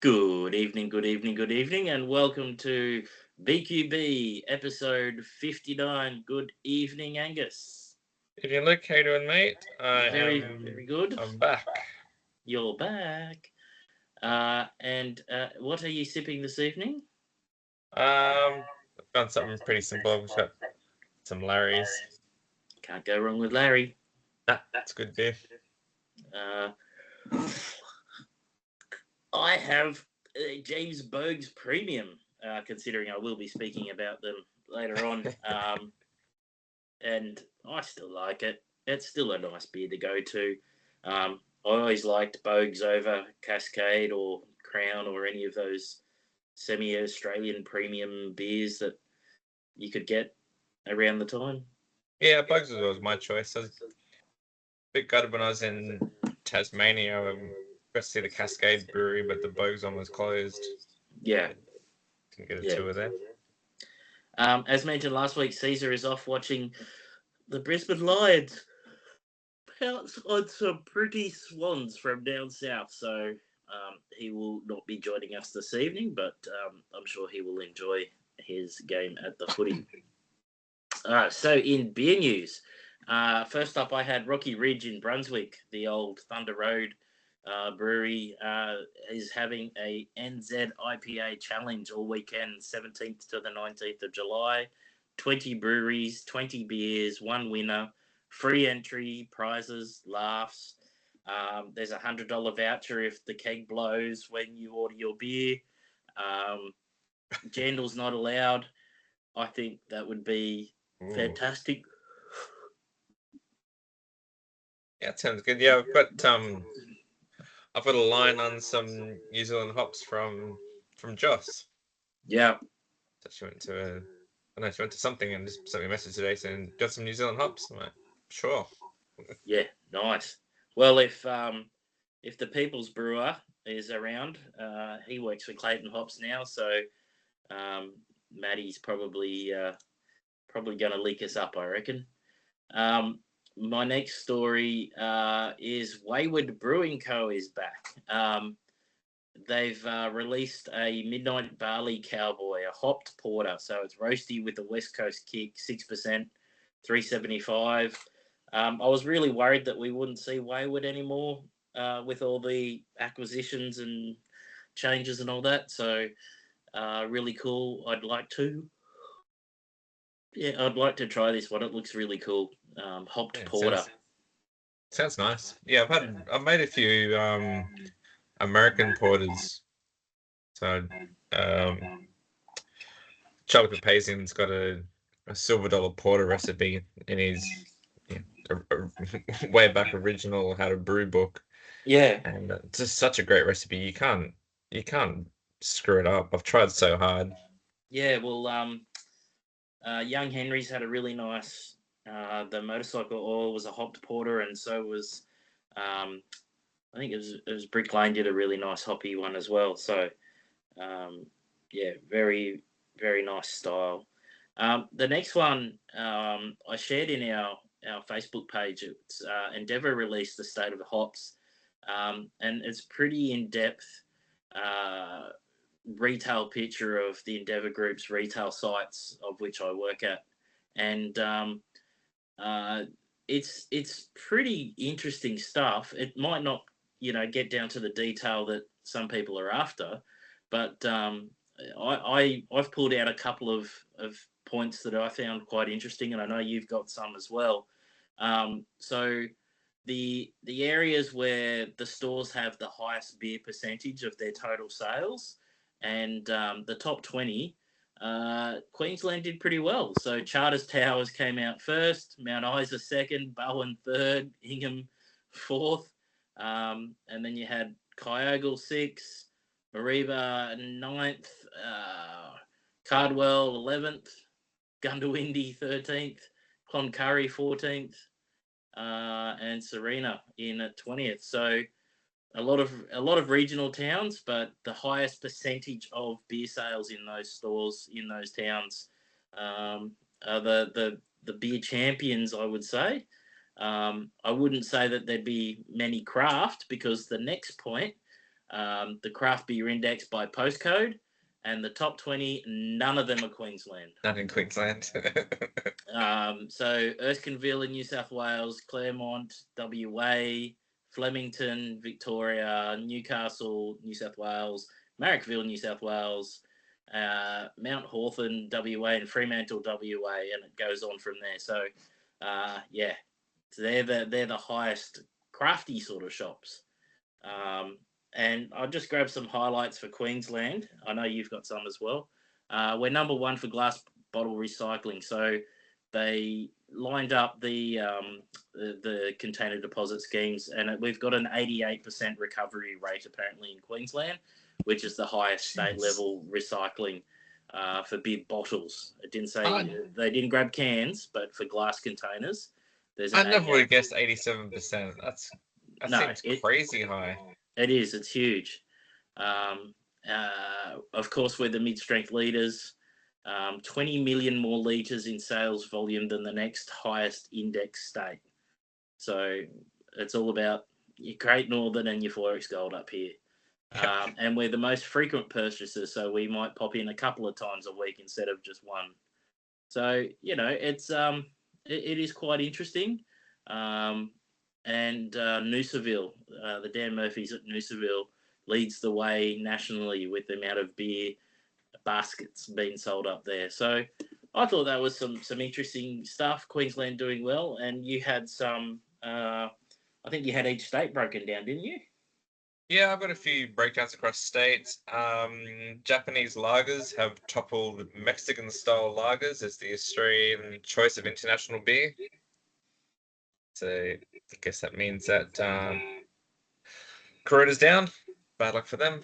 Good evening, good evening, good evening, and welcome to BQB episode 59. Good evening, Angus. If you're located, mate, Very good. I'm back. You're back. And what are you sipping this evening? I found something pretty simple. I've just got some Larry's. Can't go wrong with Larry. It's good beer. Uh, I have James Bogue's Premium, considering I will be speaking about them later on. And I still like it. It's still a nice beer to go to. I always liked Bogues over Cascade or Crown or any of those semi-Australian premium beers that you could get around the time. Yeah, Bugs was my choice. I was a bit gutted when I was in Tasmania. Got to see the Cascade Brewery, but the Bugs one was closed. Yeah, Didn't get a yeah. tour there. As mentioned last week, Caesar is off watching the Brisbane Lions pounce on some pretty swans from down south, so he will not be joining us this evening, but I'm sure he will enjoy his game at the footy. So in beer news, first up I had Rocky Ridge in Brunswick, the old Thunder Road brewery is having a NZ IPA challenge all weekend, 17th to the 19th of July. 20 breweries, 20 beers, one winner, free entry, prizes, laughs. There's $100 voucher if the keg blows when you order your beer. Jandal's not allowed. I think that would be fantastic. Yeah, it sounds good. Yeah, I've got a line on some New Zealand hops from Joss. Yeah. So she went to she went to something and just sent me a message today saying, got some New Zealand hops? I'm like, sure. Yeah, nice. Well, if the People's Brewer is around, he works for Clayton Hops now, so Maddie's probably going to leak us up, I reckon. My next story is Wayward Brewing Co. is back. They've released a Midnight Barley Cowboy, a hopped porter. So it's roasty with a West Coast kick, 6%, 375. I was really worried that we wouldn't see Wayward anymore with all the acquisitions and changes and all that. So really cool. I'd like to try this one. It looks really cool. Hopped porter. Sounds nice. Yeah, I've made a few American porters. So Charlie Papazian's got a silver dollar porter recipe in his way back original how to brew book. Yeah, and it's just such a great recipe. You can't screw it up. I've tried so hard. Yeah, well, Young Henry's had a really nice. The motorcycle oil was a hopped porter, and so was, I think it was Brick Lane did a really nice hoppy one as well. So, yeah, very very nice style. The next one I shared in our Facebook page. It's Endeavour released the State of the Hops, and it's pretty in depth. Retail picture of the Endeavour Group's retail sites, of which I work at, and uh, it's pretty interesting stuff. It might not, get down to the detail that some people are after, but I've pulled out a couple of points that I found quite interesting, and I know you've got some as well. So the areas where the stores have the highest beer percentage of their total sales, and the top 20, Queensland did pretty well. So Charters Towers came out first, Mount Isa second, Bowen third, Ingham fourth, and then you had Kyogle sixth, Mariba ninth, Cardwell 11th, Gundawindi 13th, Cloncurry 14th, and Serena in at 20th. So a lot of regional towns, but the highest percentage of beer sales in those stores in those towns are the beer champions, I would say. I wouldn't say that there'd be many craft, because the next point, the craft beer index by postcode, and the top 20, none of them are Queensland. Not in Queensland. So Erskineville in New South Wales, Claremont, WA, Flemington, Victoria, Newcastle, New South Wales, Marrickville, New South Wales, Mount Hawthorn, WA, and Fremantle, WA, and it goes on from there. So, yeah, so they're the highest crafty sort of shops. And I'll just grab some highlights for Queensland. I know you've got some as well. We're number one for glass bottle recycling. So they lined up the container deposit schemes, and we've got an 88% recovery rate apparently in Queensland, which is the highest state level recycling for big bottles. It didn't say they didn't grab cans, but for glass containers, there's I an never would 88. have guessed 87%. That seems crazy high. It is. It's huge. Of course, we're the mid-strength leaders. 20 million more litres in sales volume than the next highest index state. So it's all about your Great Northern and your Forex Gold up here. And we're the most frequent purchasers, so we might pop in a couple of times a week instead of just one. So, it's it is quite interesting. And Noosaville, the Dan Murphys at Noosaville leads the way nationally with the amount of beer baskets being sold up there. So I thought that was some interesting stuff. Queensland doing well, and you had some. I think you had each state broken down, didn't you? Yeah, I've got a few breakdowns across states. Japanese lagers have toppled Mexican-style lagers as the Australian choice of international beer. So I guess that means that Corona's down. Bad luck for them.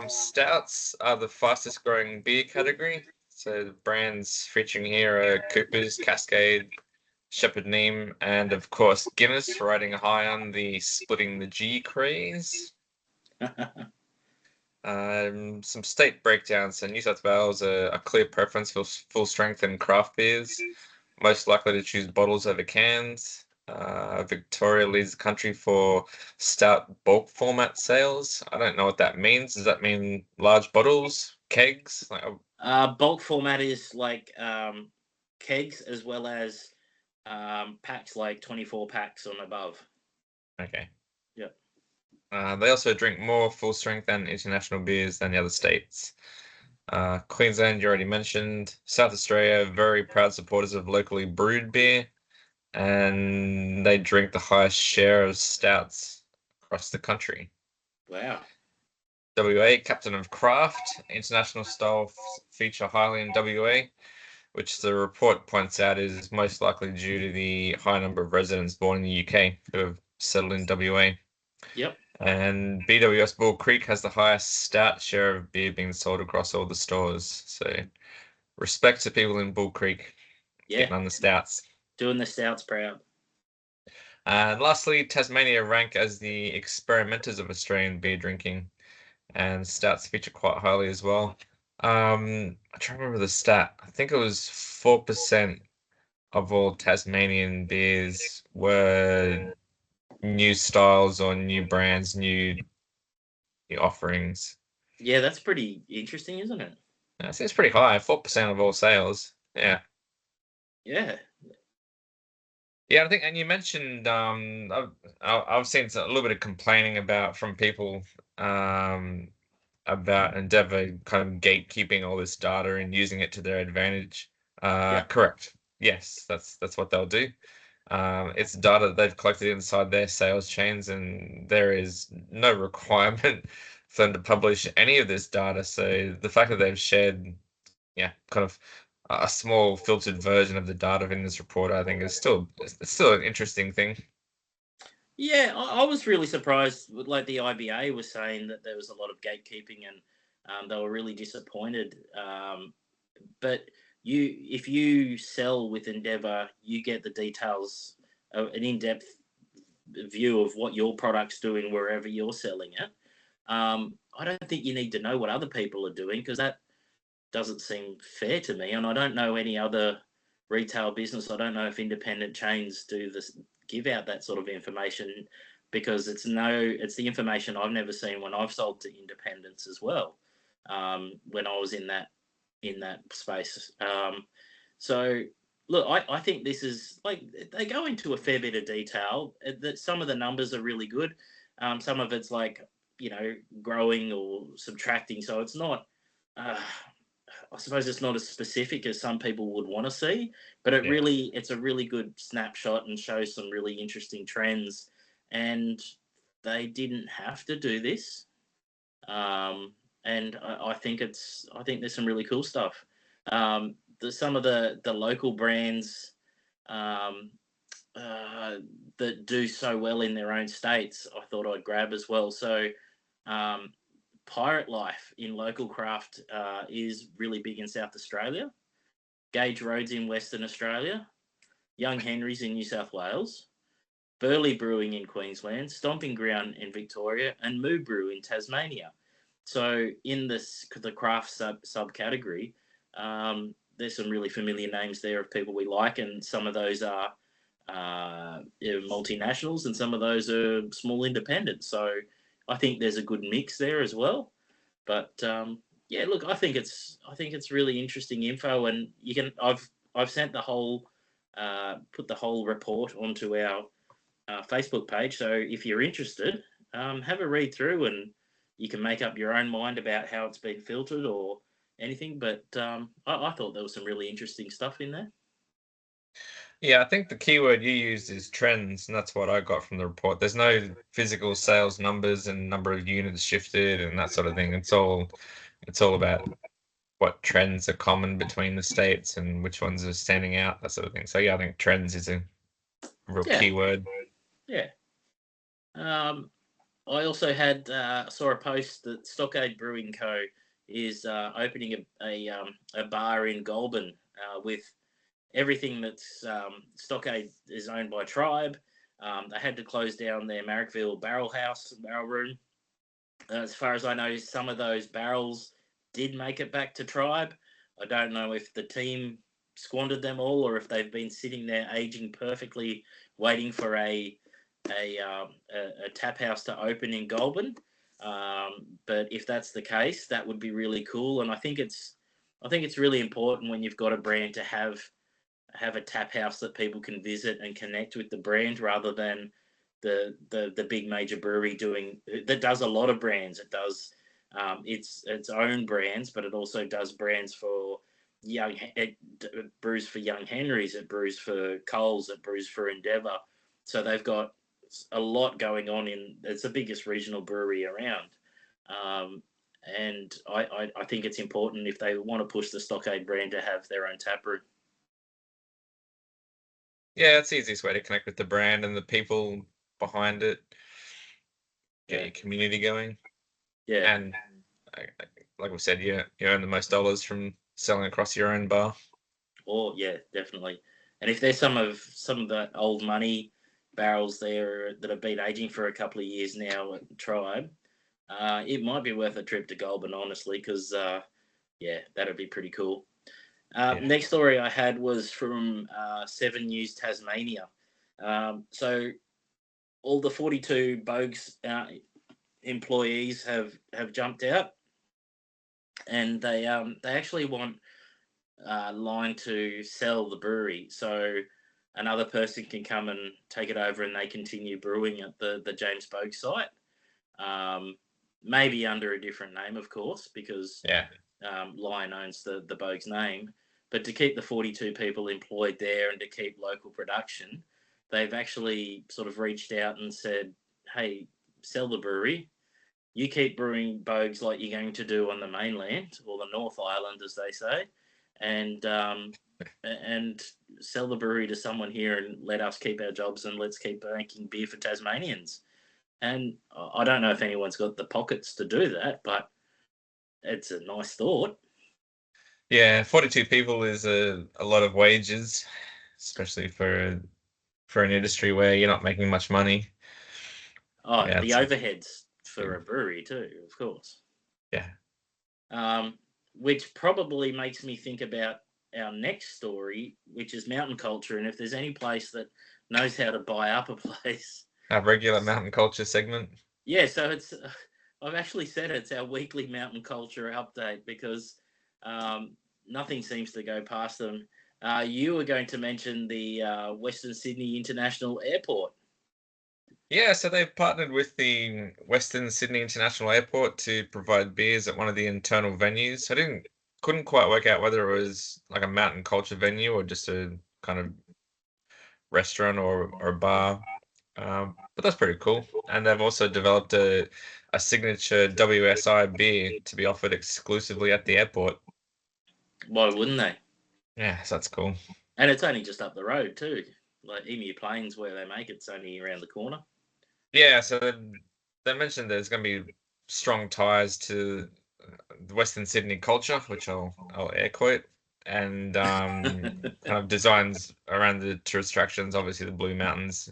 Stouts are the fastest growing beer category. So the brands featuring here are Cooper's, Cascade, Shepherd Neame, and of course Guinness, riding high on the splitting the G craze. Some state breakdowns. So New South Wales a clear preference for full strength and craft beers, most likely to choose bottles over cans. Victoria leads the country for stout bulk format sales. I don't know what that means. Does that mean large bottles, kegs? Bulk format is like kegs as well as packs, like 24 packs and above. Okay. Yep. They also drink more full strength and international beers than the other states. Queensland, you already mentioned. South Australia, very proud supporters of locally brewed beer, and they drink the highest share of stouts across the country. Wow. WA, captain of craft, international style feature highly in WA, which the report points out is most likely due to the high number of residents born in the UK who have settled in WA. Yep. And BWS Bull Creek has the highest stout share of beer being sold across all the stores. So respect to people in Bull Creek getting on the stouts. Doing the stouts proud. And lastly, Tasmania rank as the experimenters of Australian beer drinking, and stouts feature quite highly as well. I try to remember the stat. I think it was 4% of all Tasmanian beers were new styles or new brands, new offerings. Yeah, that's pretty interesting, isn't it? That seems pretty high. 4% of all sales. Yeah. Yeah. Yeah, I think, and you mentioned I've seen a little bit of complaining from people about Endeavour kind of gatekeeping all this data and using it to their advantage. Correct. Yes, that's what they'll do. It's data that they've collected inside their sales chains, and there is no requirement for them to publish any of this data. So the fact that they've shared, kind of a small filtered version of the data in this report, I think is still an interesting thing. Yeah, I was really surprised. Like the IBA was saying that there was a lot of gatekeeping, and they were really disappointed. But if you sell with Endeavour, you get the details, an in-depth view of what your product's doing wherever you're selling it. I don't think you need to know what other people are doing, because that doesn't seem fair to me. And I don't know any other retail business. I don't know if independent chains do this, give out that sort of information. because it's the information I've never seen when I've sold to independents as well. When I was in that space. So look, I think this is like they go into a fair bit of detail. That some of the numbers are really good. Some of it's like growing or subtracting. So it's not. I suppose it's not as specific as some people would want to see, but Yeah. it's a really good snapshot and shows some really interesting trends. And they didn't have to do this. And I think there's some really cool stuff. Some of the local brands um, that do so well in their own states, I thought I'd grab as well. So, um, Pirate Life in local craft is really big in South Australia. Gage Roads in Western Australia. Young Henry's in New South Wales. Burley Brewing in Queensland. Stomping Ground in Victoria. And Moo Brew in Tasmania. So in the craft subcategory, there's some really familiar names there of people we like, and some of those are multinationals, and some of those are small independents. So I think there's a good mix there as well. But yeah, look, I think it's really interesting info, and I've sent the whole put the whole report onto our Facebook page. So if you're interested, have a read through, and you can make up your own mind about how it's been filtered or anything. But I thought there was some really interesting stuff in there. Yeah, I think the keyword you used is trends, and that's what I got from the report. There's no physical sales numbers and number of units shifted and that sort of thing. It's all about what trends are common between the states and which ones are standing out, that sort of thing. So yeah, I think trends is a real Yeah, keyword. yeah. I also saw a post that Stockade Brewing Co. is opening a bar in Goulburn with everything that's Stockade is owned by Tribe. They had to close down their Marrickville barrel room. As far as I know, some of those barrels did make it back to Tribe. I don't know if the team squandered them all or if they've been sitting there aging perfectly, waiting for a tap house to open in Goulburn. But if that's the case, that would be really cool. And I think it's really important when you've got a brand to have a tap house that people can visit and connect with the brand rather than the big major brewery that does a lot of brands. It does its own brands, but it also does brands for it brews for Young Henrys, it brews for Coles, it brews for Endeavour. So they've got a lot going on it's the biggest regional brewery around. And I think it's important if they want to push the Stockade brand to have their own tap room. Yeah, it's the easiest way to connect with the brand and the people behind it. Get your community going. Yeah. And like we said, you earn the most dollars from selling across your own bar. Oh yeah, definitely. And if there's some of the old money barrels there that have been aging for a couple of years now at Tribe, it might be worth a trip to Goulburn, honestly, because yeah, that'd be pretty cool. Next story I had was from 7 News Tasmania. So all the 42 Bogues employees have jumped out, and they actually want line to sell the brewery, so another person can come and take it over, and they continue brewing at the James Bogue site. Maybe under a different name, of course, because Lion owns the Bogues name. But to keep the 42 people employed there and to keep local production, they've actually sort of reached out and said, "Hey, sell the brewery. You keep brewing Bogues like you're going to do on the mainland or the North Island, as they say, and sell the brewery to someone here and let us keep our jobs and let's keep making beer for Tasmanians." And I don't know if anyone's got the pockets to do that, but it's a nice thought. Yeah, 42 people is a lot of wages, especially for an industry where you're not making much money. Oh, the overheads for a brewery too, of course. Yeah. Which probably makes me think about our next story, which is mountain culture. And if there's any place that knows how to buy up a place, Our regular mountain culture segment. Yeah, so it's I've actually said it's our weekly mountain culture update because um, nothing seems to go past them. You were going to mention the Western Sydney International Airport. Yeah, so they've partnered with the Western Sydney International Airport to provide beers at one of the internal venues. I couldn't quite work out whether it was like a mountain culture venue or just a kind of restaurant or a bar. But that's pretty cool. And they've also developed a signature WSI beer to be offered exclusively at the airport. Why wouldn't they? Yeah, so that's cool. And it's only just up the road too. Like Emu Plains, where they make it's only around the corner. Yeah, so they mentioned there's going to be strong ties to the Western Sydney culture, which I'll air quote, and kind of designs around the tourist attractions. Obviously, the Blue Mountains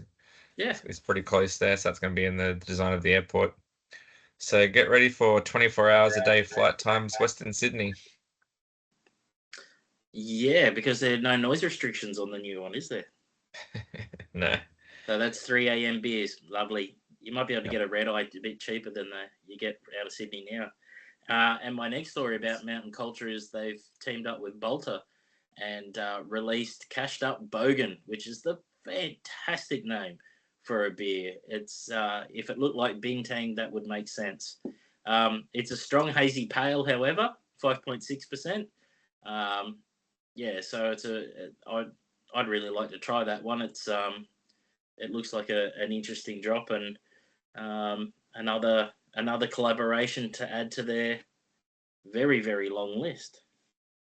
Yeah. is pretty close there, so that's going to be in the design of the airport. So get ready for 24 hours a day flight times, Western Sydney. Yeah, because there are no noise restrictions on the new one, is there? No. So that's 3 a.m. beers. Lovely. You might be able to Yep. get a red eye a bit cheaper than you get out of Sydney now. And my next story about mountain culture is they've teamed up with Bolter and released Cashed Up Bogan, which is the fantastic name for a beer. It's if it looked like Bintang, that would make sense. It's a strong hazy pale, however, 5.6%. Yeah, so I'd really like to try that one. It looks like an interesting drop and another collaboration to add to their very very long list.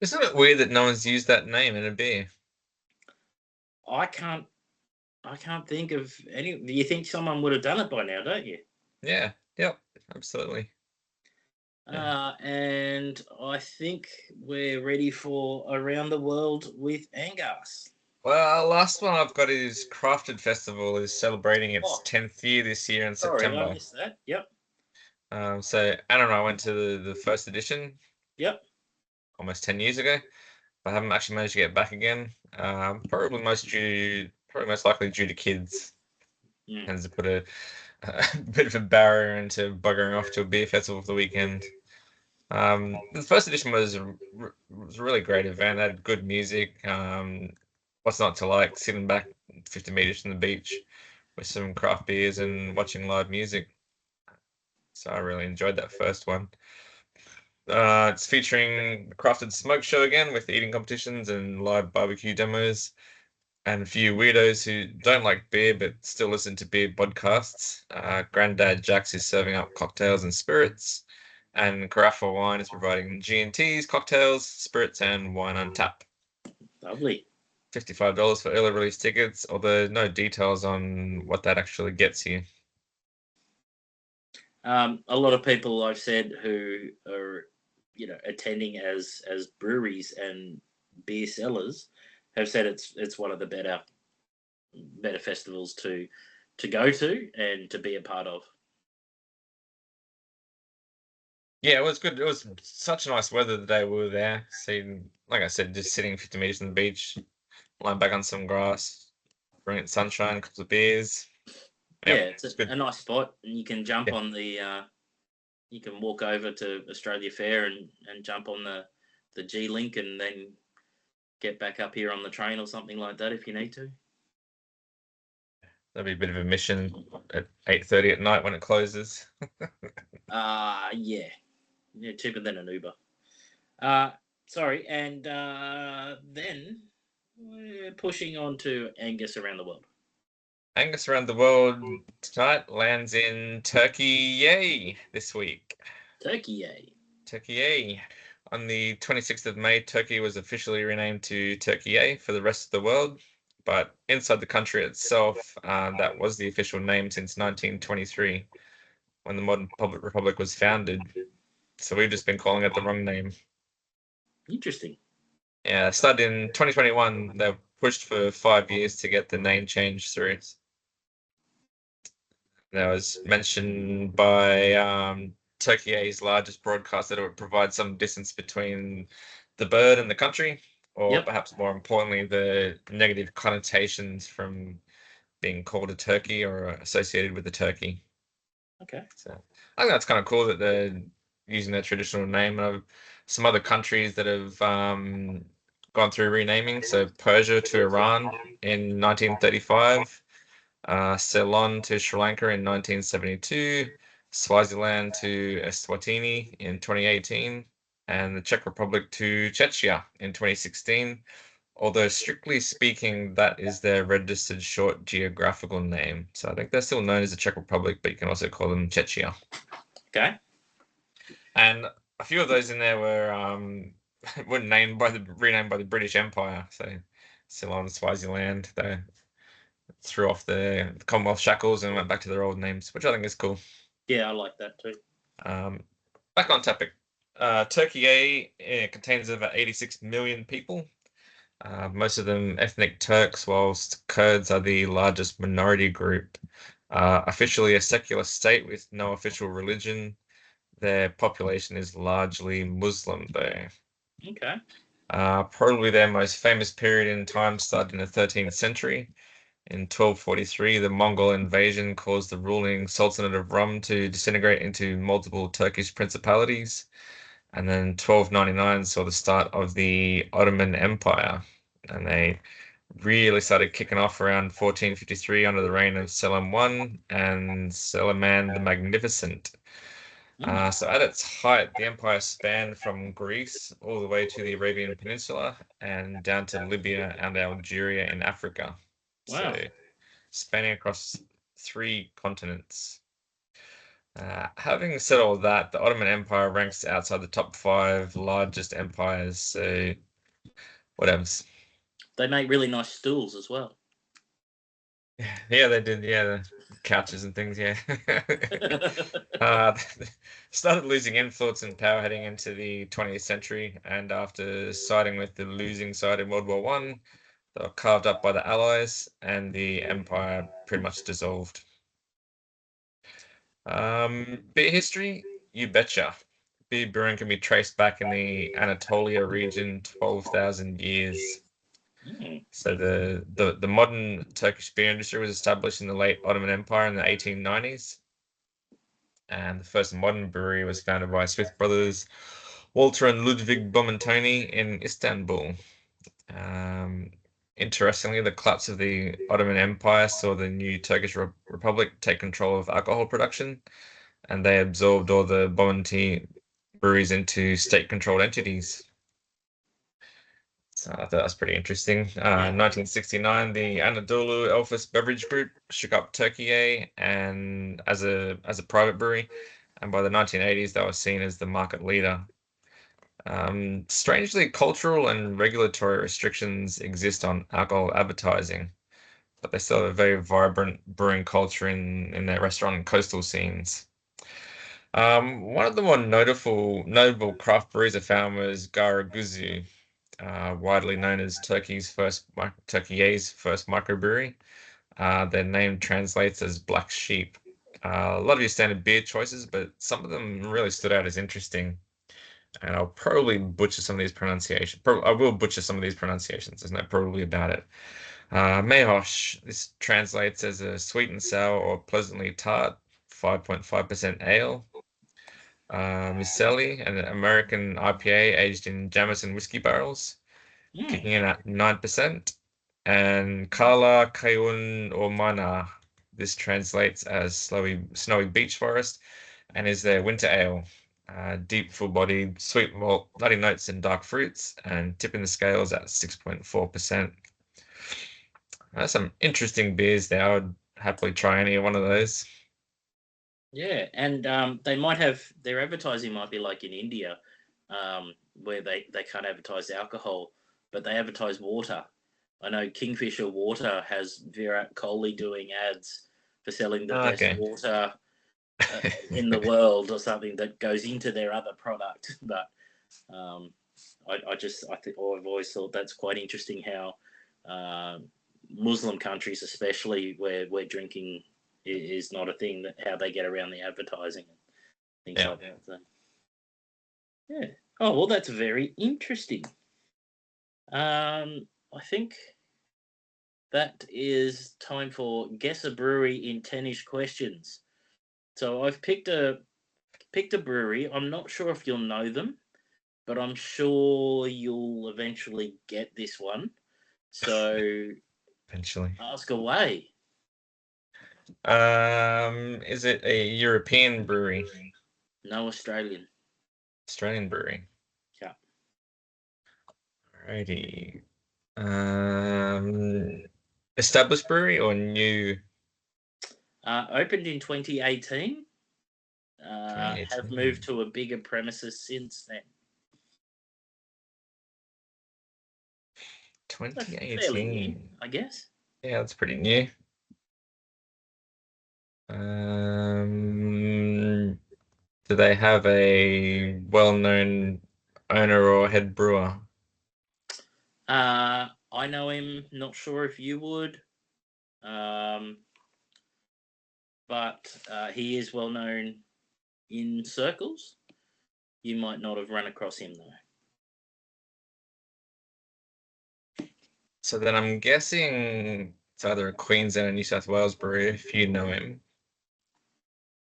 Isn't it weird that no one's used that name in a beer? I can't think of any. You think someone would have done it by now, don't you? Yeah. Yep. Absolutely. Yeah. And I think we're ready for around the world with Angas. Well, last one I've got is Crafted Festival is celebrating its Oh, 10th year this year in sorry, I September. missed that. Yep, So Anna and I went to the first edition yep. almost 10 years ago. I haven't actually managed to get back again. Probably most likely due to kids. Mm. Tends to put a bit of a barrier into buggering off to a beer festival for the weekend. The first edition was a really great event. It had good music. What's not to like? Sitting back 50 meters from the beach with some craft beers and watching live music. So I really enjoyed that first one. It's featuring the Crafted Smoke Show again with eating competitions and live barbecue demos, and a few weirdos who don't like beer but still listen to beer podcasts. Grandad Jax is serving up cocktails and spirits, and Carafa Wine is providing G&Ts, cocktails, spirits, and wine on tap. Lovely. $55 for early release tickets, although no details on what that actually gets you. A lot of people I've said who are, attending as breweries and beer sellers have said it's one of the better festivals to go to and to be a part of. Yeah, it was good. It was such nice weather the day we were there. Seeing, like I said, just sitting 50 meters from the beach, lying back on some grass, brilliant sunshine, a couple of beers. Yeah, Yep, it's it's good. a nice spot, and you can jump Yeah, on the. You can walk over to Australia Fair and jump on the G Link and then get back up here on the train or something like that if you need to. that'd be a bit of a mission at 8:30 at night when it closes. Yeah, yeah, cheaper than an Uber. Uh, Sorry, and then we're pushing on to Angus around the world. Angus around the world tonight lands in Turkey, yay, this week. Turkey, yay. Turkey, yay. On the 26th of May, Turkey was officially renamed to Turkey yay for the rest of the world. But inside the country itself, that was the official name since 1923, when the modern republic was founded. So we've just been calling it the wrong name. Interesting. Yeah, started in 2021. They pushed for 5 years to get the name change through. That was mentioned by Turkey A's largest broadcast that it would provide some distance between the bird and the country, or Yep. perhaps more importantly, the negative connotations from being called a turkey or associated with a turkey. Okay. So I think that's kind of cool that they're using their traditional name. And some other countries that have gone through renaming. So Persia to Iran in 1935, Ceylon to Sri Lanka in 1972, Swaziland to Eswatini in 2018, and the Czech Republic to Czechia in 2016. Although strictly speaking, that is their registered short geographical name. So I think they're still known as the Czech Republic, but you can also call them Czechia. Okay. And a few of those in there were renamed by the British Empire. So Ceylon, Swaziland, they threw off the Commonwealth shackles and went back to their old names, which I think is cool. Yeah, I like that too. Back on topic. Turkey contains about 86 million people. Most of them ethnic Turks, whilst Kurds are the largest minority group. Officially a secular state with no official religion. Their population is largely Muslim, though. Okay. Probably their most famous period in time started in the 13th century. In 1243, the Mongol invasion caused the ruling Sultanate of Rum to disintegrate into multiple Turkish principalities. And then 1299 saw the start of the Ottoman Empire. And they really started kicking off around 1453 under the reign of Selim I and Suleiman the Magnificent. So at its height, the empire spanned from Greece all the way to the Arabian Peninsula and down to Libya and Algeria in Africa. Wow. So spanning across 3 continents. Having said all that, the Ottoman Empire ranks outside the top 5 largest empires. So whatevs. They make really nice stools as well. Yeah, they did. Yeah, the couches and things. Yeah. uh, Started losing influence and power heading into the 20th century, and after siding with the losing side in World War One, they were carved up by the Allies, and the empire pretty much dissolved. Beer history, you betcha. Beer brewing can be traced back in the Anatolia region 12,000 years. Mm. So the modern Turkish beer industry was established in the late Ottoman Empire in the 1890s. And the first modern brewery was founded by Smith brothers Walter and Ludwig Bomentoni in Istanbul. Um, Interestingly, the collapse of the Ottoman Empire saw the new Turkish Republic take control of alcohol production, and they absorbed all the Bomonti breweries into state-controlled entities. So I thought that was pretty interesting. 1969, the Anadolu Elfis Beverage Group shook up Türkiye and as a private brewery, and by the 1980s, they were seen as the market leader. Strangely, cultural and regulatory restrictions exist on alcohol advertising, but they still have a very vibrant brewing culture in their restaurant and coastal scenes. One of the more notable craft breweries I found was Garaguzu, widely known as Turkey's first microbrewery. Their name translates as Black Sheep. A lot of your standard beer choices, but some of them really stood out as interesting. And I'll probably butcher some of these pronunciations. I will butcher some of these pronunciations. There's no probably about it. Mehosh. This translates as a sweet and sour or pleasantly tart, 5.5% ale. Misceli, an American IPA aged in Jameson whiskey barrels, kicking in at 9%. And Kala Kayun Ormana. This translates as snowy beach forest and is their winter ale. Deep, full-bodied, sweet malt, nutty notes and dark fruits, and tipping the scales at 6.4%. That's some interesting beers there. I would happily try any one of those. Yeah, and they might have their advertising might be like in India, where they can't advertise alcohol, but they advertise water. I know Kingfisher Water has Virat Kohli doing ads for selling the best Okay. water in the world or something that goes into their other product. But um, I think I've always thought that's quite interesting how Muslim countries, especially where drinking is not a thing, that how they get around the advertising and things Yeah. like that. So, yeah. Oh well, that's very interesting. I think that is time for Guess a Brewery in 10-ish questions. So I've picked a brewery. I'm not sure if you'll know them, but I'm sure you'll eventually get this one. So Eventually. ask away. Is it a European brewery? No Australian. Australian brewery. Yeah. Alrighty. Established brewery or new? Opened in 2018. Have 2018. moved to a bigger premises since then. So fairly new, 2018. I guess. Yeah, that's pretty new. Do they have a well-known owner or head brewer? I know him. Not sure if you would. But he is well known in circles. You might not have run across him though. So then I'm guessing it's either a Queensland or New South Wales brewery if you know him.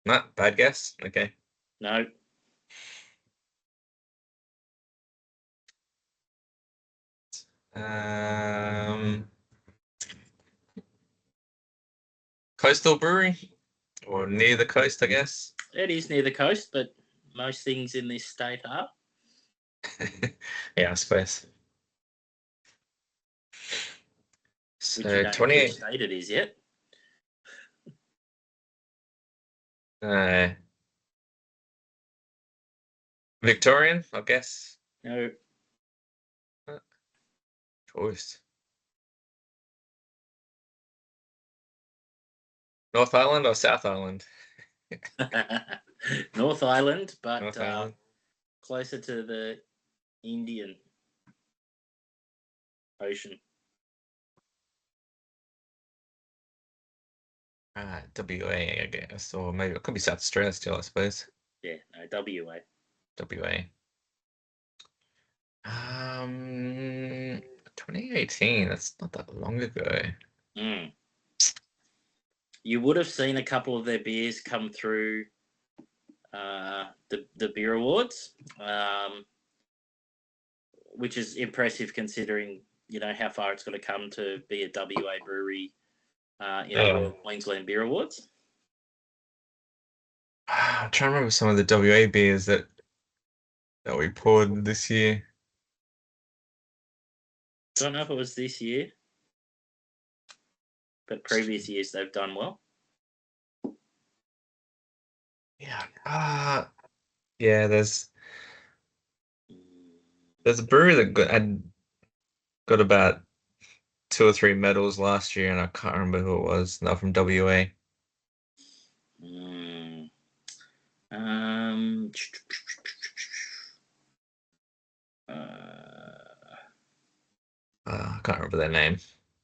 Not bad guess. Okay. No. Coastal brewery or near the coast, I guess. It is near the coast, but most things in this state are. Yeah, I suppose. Which you So don't know which 28. state it is yet. Victorian, I guess. No. Choice. North Island or South Island? North Island, but North Island. closer to the Indian Ocean. WA, I guess, or maybe it could be South Australia still, I suppose. Yeah, no, WA. WA. 2018. That's not that long ago. Mm. You would have seen a couple of their beers come through the beer awards, which is impressive considering how far it's got to come to be a WA brewery in the Royal Queensland Beer Awards. I'm trying to remember some of the WA beers that we poured this year. Don't know if it was this year, but previous years they've done well. Yeah. Yeah, there's a brewery that had got about 2 or 3 medals last year, and I can't remember who it was. Not from WA. I can't remember their name.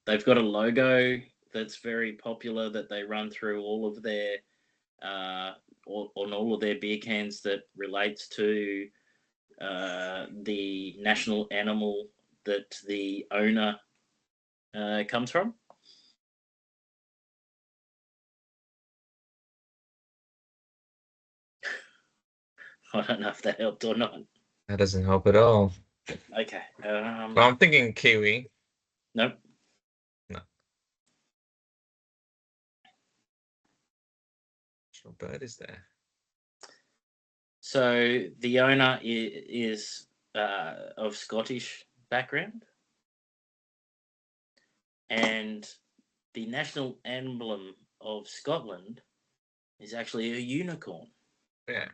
They've got a logo that's very popular that they run through all of their on all of their beer cans that relates to the national animal that the owner comes from. I don't know if that helped or not. That doesn't help at all. Okay. Well, I'm thinking Kiwi. Nope. No. What bird is there? So the owner is of Scottish background, and the national emblem of Scotland is actually a unicorn. Yeah.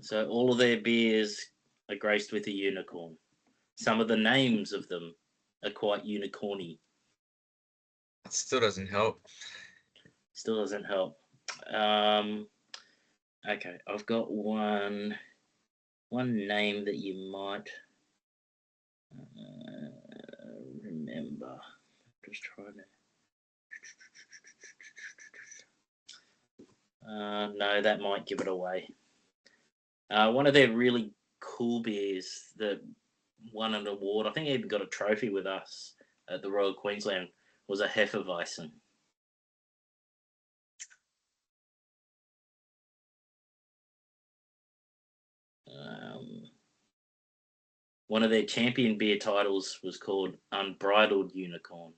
So all of their beers are graced with a unicorn. Some of the names of them are quite unicorny. That still doesn't help. Still doesn't help. Okay, I've got one name that you might remember. Just trying to. No, that might give it away. One of their really cool beers that won an award. I think he even got a trophy with us at the Royal Queensland. Was a Hefeweizen. One of their champion beer titles was called Unbridled Unicorn.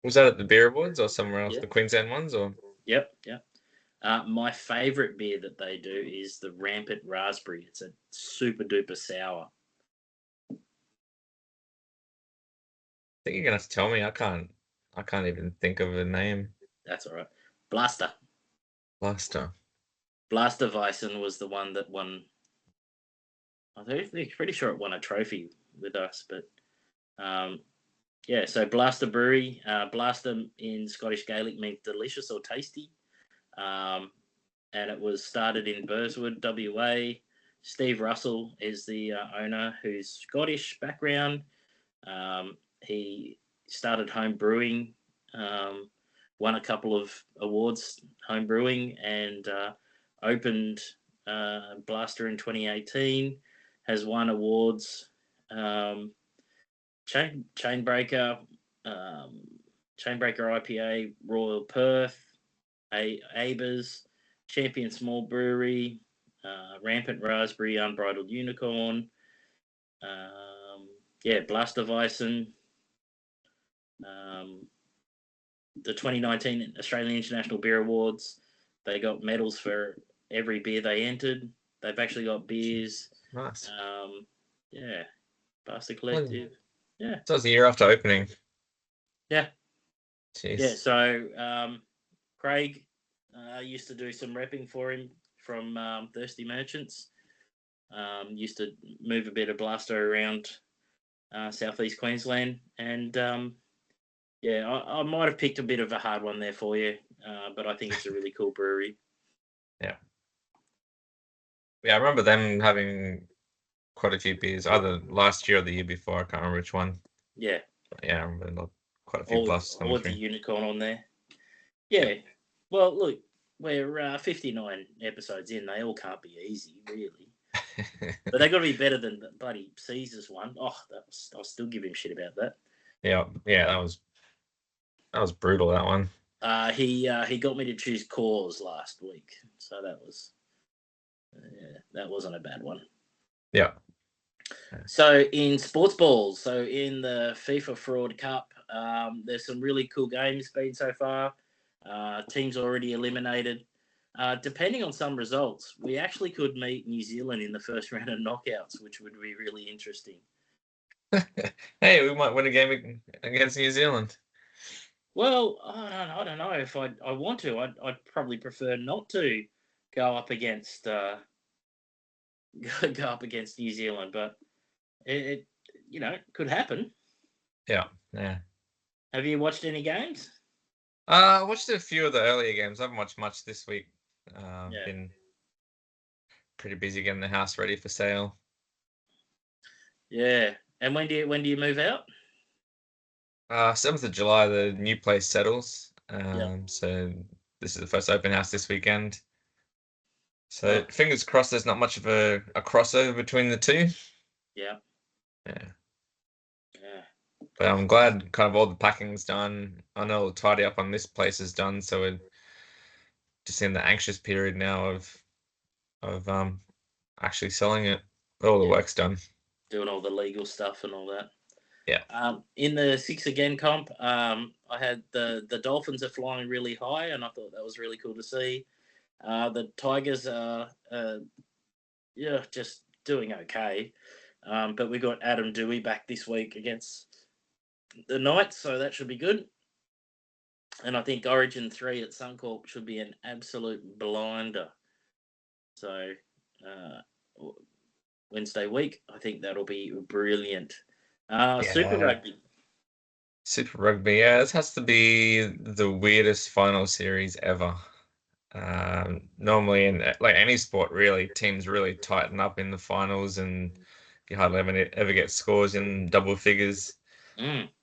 Was that at the Beer Awards or somewhere else? Yeah. The Queensland ones, or? Yep. My favourite beer that they do is the Rampant Raspberry. It's a super duper sour. I think you're gonna have to tell me. I can't even think of a name. That's all right. Blaster. Blaster. Blaster Weissen was the one that won. I'm pretty sure it won a trophy with us, but yeah. So Blaster Brewery, Blaster in Scottish Gaelic means delicious or tasty, and it was started in Burswood, WA. Steve Russell is the owner, who's Scottish background. He started home brewing, won a couple of awards home brewing, and opened Blaster in 2018. Has won awards, Chainbreaker, Chainbreaker IPA, Royal Perth, Abers, Champion Small Brewery, Rampant Raspberry, Unbridled Unicorn, Blasterweissen, the 2019 Australian International Beer Awards. They got medals for every beer they entered. They've actually got beers. Nice. Blaster Collective. Yeah. So it was a year after opening. Yeah. Jeez. Yeah. So Craig used to do some repping for him from Thirsty Merchants. Used to move a bit of Blaster around southeast Queensland, and I might have picked a bit of a hard one there for you, but I think it's a really cool brewery. Yeah, I remember them having quite a few beers, either last year or the year before. I can't remember which one. Yeah. But yeah, I remember quite a few Blasters coming through. The Unicorn on there. Yeah. Well, look, we're 59 episodes in. They all can't be easy, really. But they got to be better than the bloody Caesar's one. Oh, I'll still give him shit about that. Yeah, that was brutal, that one. He got me to choose Coors last week, so that wasn't a bad one. Yeah. So in sports balls, so in the FIFA Fraud Cup, there's some really cool games been so far. Teams already eliminated. Depending on some results, we actually could meet New Zealand in the first round of knockouts, which would be really interesting. Hey, we might win a game against New Zealand. Well, I don't know if I want to. I'd probably prefer not to go up against New Zealand, but it could happen. Yeah. Have you watched any games? I watched a few of the earlier games. I haven't watched much this week. Been pretty busy getting the house ready for sale. Yeah. And when do you move out? 7th of July, the new place settles. So this is the first open house this weekend. So fingers crossed there's not much of a crossover between the two. Yeah. But I'm glad kind of all the packing's done. I know the tidy up on this place is done, so we're just in the anxious period now of actually selling it. But all the work's done. Doing all the legal stuff and all that. Yeah. In the 6 again comp, I had the Dolphins are flying really high, and I thought that was really cool to see. The Tigers are just doing okay. But we got Adam Dewey back this week against the Knights, so that should be good. And I think Origin 3 at Suncorp should be an absolute blinder. So Wednesday week, I think that'll be brilliant. Super Rugby. Super Rugby, yeah. This has to be the weirdest final series ever. Normally in like any sport, really, teams really tighten up in the finals, and you hardly ever get scores in double figures.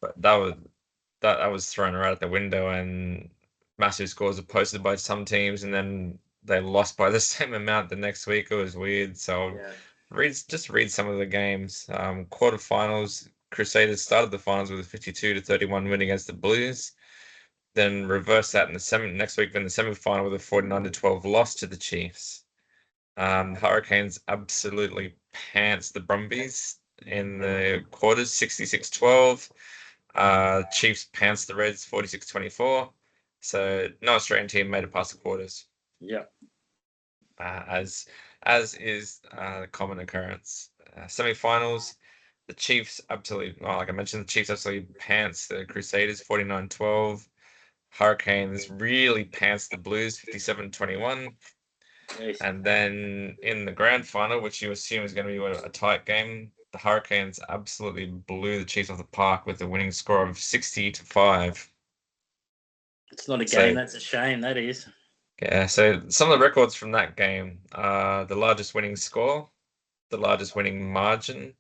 But that was thrown right out the window, and massive scores are posted by some teams, and then they lost by the same amount the next week. It was weird. So Yeah. read some of the games. Quarterfinals, Crusaders started the finals with a 52-31 win against the Blues. Then reverse that in the next week in the semi-final with a 49-12 loss to the Chiefs. Hurricanes absolutely pants the Brumbies in the quarters, 66-12. Chiefs pants the Reds, 46-24. So no Australian team made it past the quarters. Yeah. As is a common occurrence. Semi-finals, the Chiefs absolutely, well, like I mentioned, the Chiefs absolutely pants the Crusaders, 49-12. Hurricanes really pants the Blues, 57-21. Yes. And then in the grand final, which you assume is going to be a tight game, the Hurricanes absolutely blew the Chiefs off the park with a winning score of 60-5. It's not a So game. That's a shame. That is. yeah, so some of the records from that game: the largest winning score, the largest winning margin,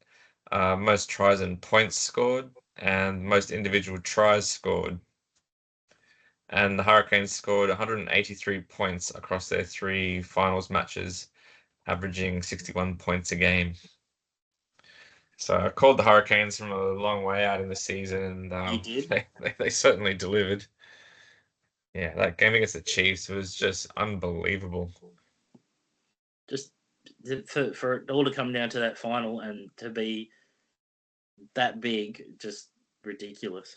most tries and points scored, and most individual tries scored. And the Hurricanes scored 183 points across their 3 finals matches, averaging 61 points a game. So I called the Hurricanes from a long way out in the season, and You did. they certainly delivered. Yeah, that game against the Chiefs was just unbelievable. Just for it all to come down to that final and to be that big, just ridiculous.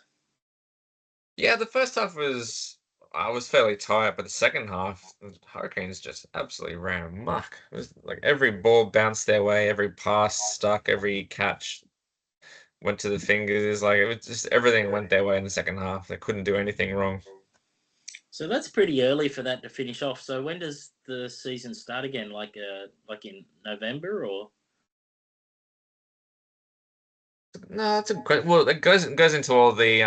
Yeah, the first half was I was fairly tired, but the second half, the Hurricanes just absolutely ran amok. It was like every ball bounced their way, every pass stuck, every catch went to the fingers. Like it was just everything went their way in the second half. They couldn't do anything wrong. So that's pretty early for that to finish off. So when does the season start again? Like in November or? No, that's a great. Well, it goes into all the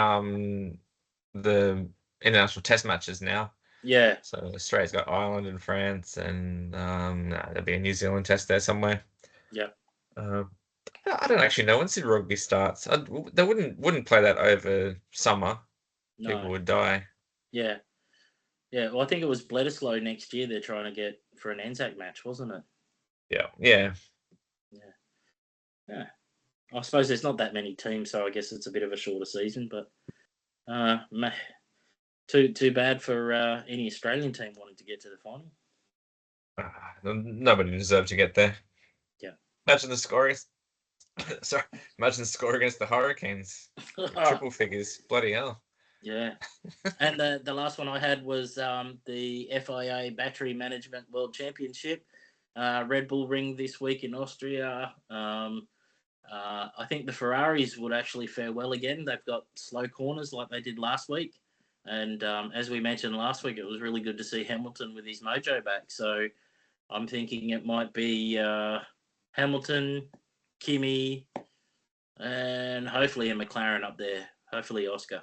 international test matches now. Yeah. So Australia's got Ireland and France, and there'll be a New Zealand test there somewhere. Yeah. Uh, I don't actually know when Super Rugby starts. They wouldn't play that over summer. No. People would die. Yeah. Yeah. Well, I think it was Bledisloe next year. They're trying to get for an Anzac match, wasn't it? Yeah, yeah. Yeah. Yeah. I suppose there's not that many teams, so I guess it's a bit of a shorter season. But too bad for any Australian team wanting to get to the final. Nobody deserved to get there. Yeah. Imagine the score. Sorry, imagine the score against the Hurricanes. Triple figures. Bloody hell. Yeah. And the last one I had was the FIA Battery Management World Championship. Red Bull Ring this week in Austria. I think the Ferraris would actually fare well again. They've got slow corners like they did last week. And as we mentioned last week, it was really good to see Hamilton with his mojo back. So I'm thinking it might be Hamilton, Kimi, and hopefully a McLaren up there. Hopefully Oscar.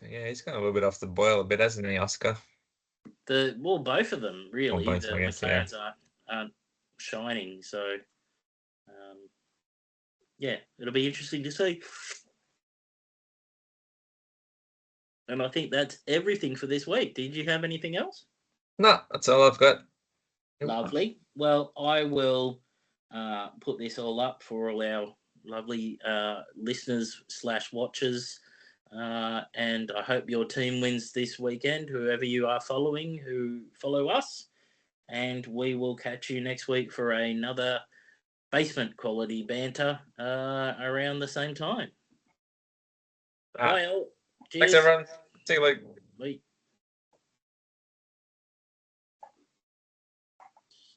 Yeah, he's gone a little bit off the boil a bit, hasn't he, Oscar? Both of them Or really. both, The I guess, yeah. McLarens aren't shining. So yeah, it'll be interesting to see. And I think that's everything for this week. Did you have anything else? No, that's all I've got. Lovely. Well, I will put this all up for all our lovely listeners / watchers. And I hope your team wins this weekend, whoever you are following, who follow us. And we will catch you next week for another basement quality banter around the same time. Bye all. Thanks, Cheers. everyone. See you later. Bye.